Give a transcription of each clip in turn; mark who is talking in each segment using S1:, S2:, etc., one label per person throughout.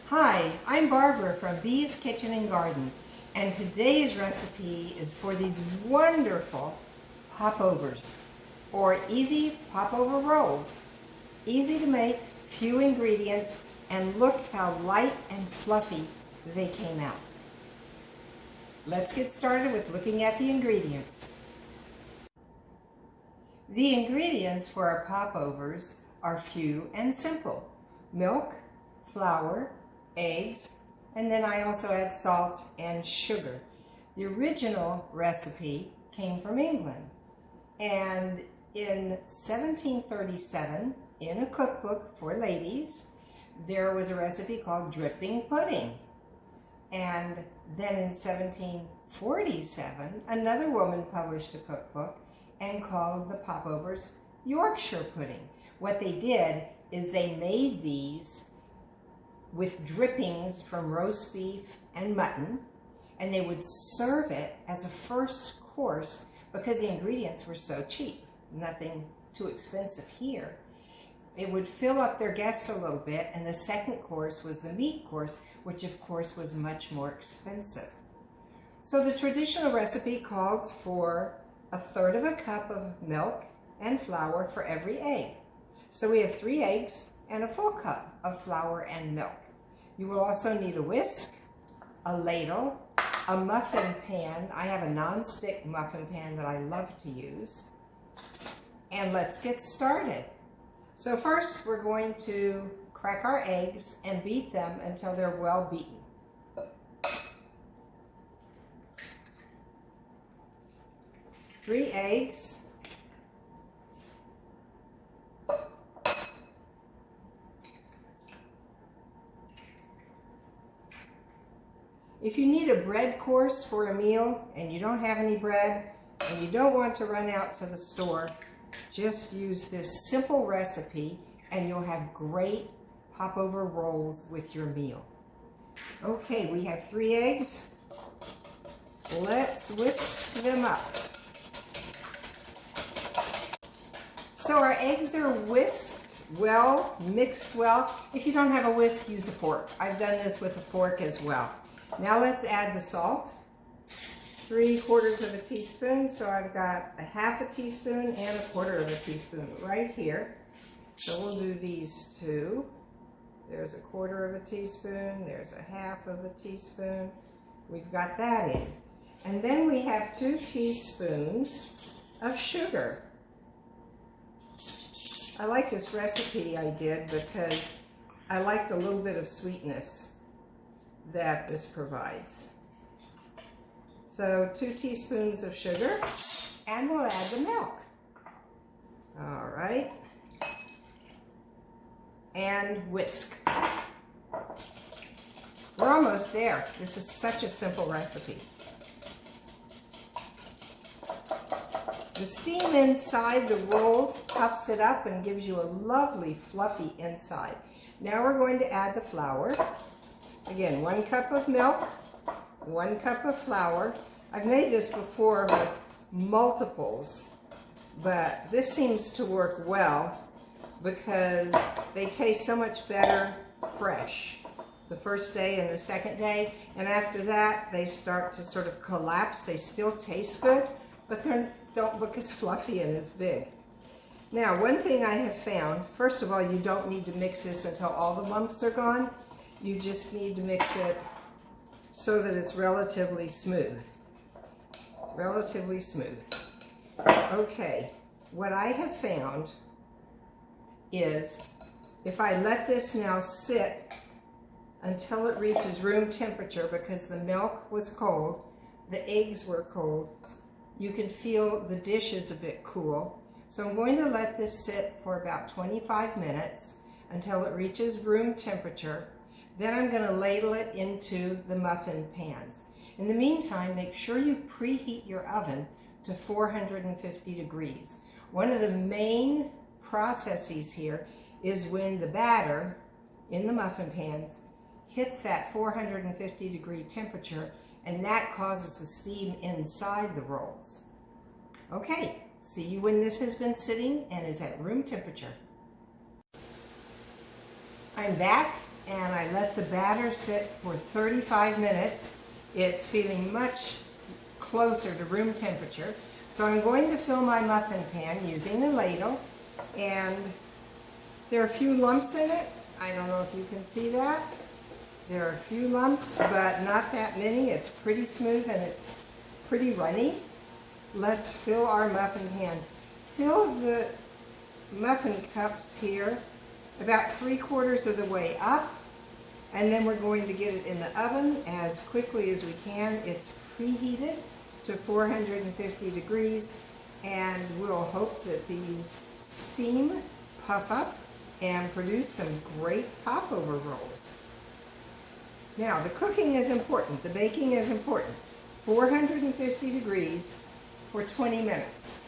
S1: Hi, I'm Barbara from Bee's Kitchen and Garden, and today's recipe is for these wonderful popovers, or easy popover rolls. Easy to make, few ingredients, and look how light and fluffy they came out. Let's get started with looking at the ingredients. The ingredients for our popovers are few and simple: milk, flour, eggs, and then I also add salt and sugar. The original recipe came from England, and in 1737, in a cookbook for ladies, there was a recipe called dripping pudding. And then in 1747, another woman published a cookbook and called the popovers Yorkshire pudding. What they did is they made these with drippings from roast beef and mutton, and they would serve it as a first course because the ingredients were so cheap, nothing too expensive here. It would fill up their guests a little bit, and the second course was the meat course, which of course was much more expensive. So the traditional recipe calls for 1/3 cup of milk and flour for every egg. So we have 3 eggs and a full cup of flour and milk. You will also need a whisk, a ladle, a muffin pan. I have a non-stick muffin pan that I love to use. And let's get started. So first we're going to crack our eggs and beat them until they're well beaten. Three eggs. If you need a bread course for a meal and you don't have any bread and you don't want to run out to the store, just use this simple recipe and you'll have great popover rolls with your meal. Okay, we have 3 eggs. Let's whisk them up. So our eggs are whisked well, mixed well. If you don't have a whisk, use a fork. I've done this with a fork as well. Now let's add the salt, 3/4 teaspoon. So I've got a 1/2 teaspoon and 1/4 teaspoon right here. So we'll do these 2. There's a 1/4 teaspoon, there's a 1/2 teaspoon. We've got that in. And then we have 2 teaspoons of sugar. I like this recipe I did because I like the little bit of sweetness that this provides. So 2 teaspoons of sugar, and we'll add the milk. All right. And whisk. We're almost there. This is such a simple recipe. The steam inside the rolls puffs it up and gives you a lovely fluffy inside. Now we're going to add the flour. Again, 1 cup of milk, 1 cup of flour. I've made this before with multiples, but this seems to work well because they taste so much better fresh the first day and the second day, and after that they start to sort of collapse. They still taste good, but they don't look as fluffy and as big. Now, one thing I have found, first of all, you don't need to mix this until all the lumps are gone. You just need to mix it so that it's relatively smooth. Relatively smooth. Okay, what I have found is if I let this now sit until it reaches room temperature, because the milk was cold, the eggs were cold, you can feel the dish is a bit cool. So I'm going to let this sit for about 25 minutes until it reaches room temperature. Then I'm going to ladle it into the muffin pans. In the meantime, make sure you preheat your oven to 450 degrees. One of the main processes here is when the batter in the muffin pans hits that 450 degree temperature, and that causes the steam inside the rolls. Okay, see you when this has been sitting and is at room temperature. I'm back and I let the batter sit for 35 minutes. It's feeling much closer to room temperature. So I'm going to fill my muffin pan using a ladle, and there are a few lumps in it. I don't know if you can see that. There are a few lumps, but not that many. It's pretty smooth and it's pretty runny. Let's fill our muffin pans. Fill the muffin cups here about 3/4 of the way up, and then we're going to get it in the oven as quickly as we can. It's preheated to 450 degrees, and we'll hope that these steam puff up and produce some great popover rolls. Now, the cooking is important, the baking is important. 450 degrees for 20 minutes.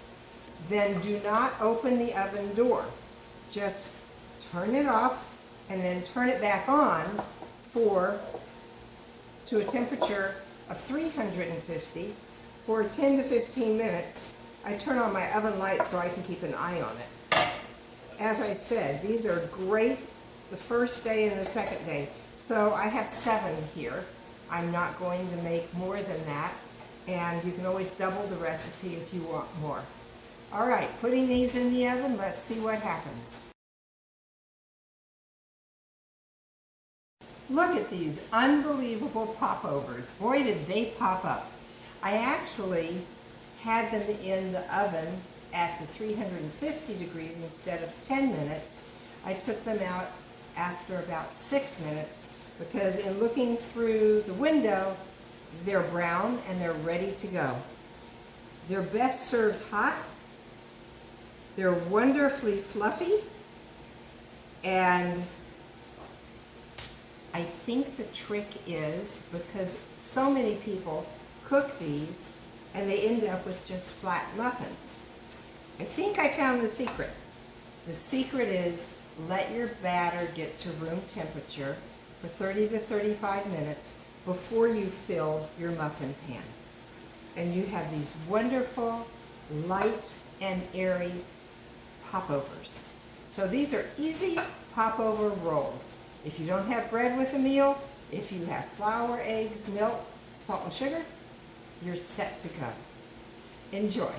S1: Then do not open the oven door. Just turn it off and then turn it back on to a temperature of 350 for 10 to 15 minutes. I turn on my oven light so I can keep an eye on it. As I said, these are great the first day and the second day. So I have 7 here. I'm not going to make more than that, and you can always double the recipe if you want more. All right, putting these in the oven, let's see what happens. Look at these unbelievable popovers. Boy, did they pop up. I actually had them in the oven at the 350 degrees instead of 10 minutes. I took them out after about 6 minutes because in looking through the window, they're brown and they're ready to go. They're best served hot. They're wonderfully fluffy, and I think the trick is because so many people cook these and they end up with just flat muffins. I think I found the secret. The secret is let your batter get to room temperature for 30 to 35 minutes before you fill your muffin pan. And you have these wonderful, light and airy popovers. So these are easy popover rolls. If you don't have bread with a meal, if you have flour, eggs, milk, salt and sugar, you're set to go. Enjoy.